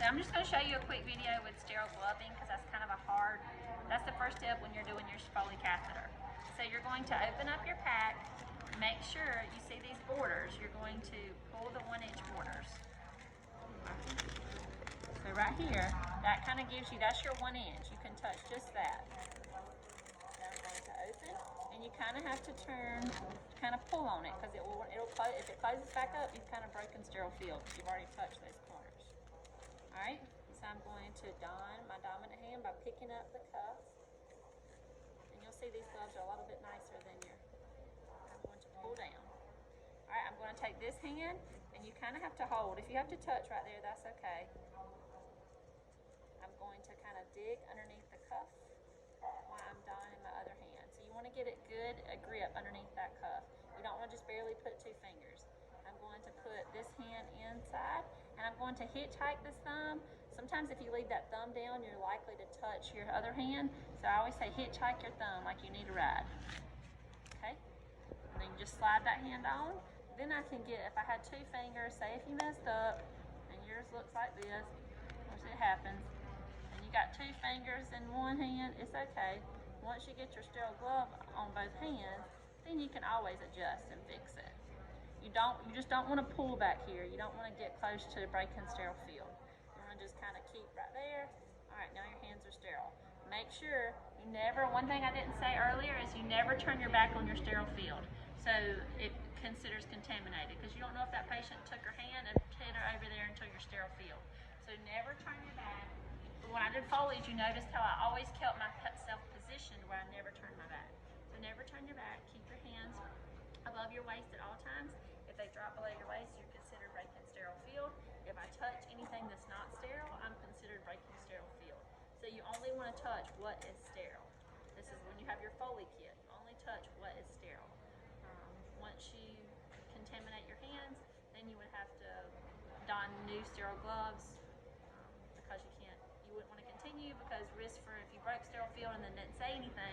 I'm just going to show you a quick video with sterile gloving because that's the first step when you're doing your Foley catheter. So you're going to open up your pack, make sure you see these borders. You're going to pull the 1-inch borders. So right here, that kind of gives you, that's your 1 inch. You can touch just that. Now I'm going to open, and you kind of have to turn, kind of pull on it because it'll close. If it closes back up, you've kind of broken sterile field because you've already touched those corners. All right, so I'm going to don my dominant hand by picking up the cuff. And you'll see these gloves are a little bit nicer than your, I'm going to pull down. All right, I'm going to take this hand, and you kind of have to hold. If you have to touch right there, that's okay. I'm going to kind of dig underneath the cuff while I'm donning my other hand. So you want to get it good, a grip underneath that cuff. You don't want to just barely put 2 fingers. I'm going to put this hand inside, and I'm going to hitchhike this thumb. Sometimes if you leave that thumb down, you're likely to touch your other hand. So I always say hitchhike your thumb like you need a ride. Okay? And then you just slide that hand on. Then I can get, if I had 2 fingers, say if you messed up, and yours looks like this, of course it happens, and you got 2 fingers in one hand, it's okay. Once you get your sterile glove on both hands, then you can always adjust and fix it. You just don't want to pull back here. You don't want to get close to breaking sterile field. You want to just kind of keep right there. All right, now your hands are sterile. Make sure you never, one thing I didn't say earlier is you never turn your back on your sterile field. So it considers contaminated because you don't know if that patient took her hand and hit her over there into your sterile field. So never turn your back. But when I did Foley's, you noticed how I always kept myself positioned where I never turned my back. So never turn your back. Keep your hands above your waist at all times. If they drop below your waist, you're considered breaking sterile field. If I touch anything that's not sterile, I'm considered breaking sterile field. So you only want to touch what is sterile. This is when you have your Foley kit. Only touch what is sterile. Once you contaminate your hands, then you would have to don new sterile gloves because you wouldn't want to continue because risk for if you broke sterile field and then didn't say anything,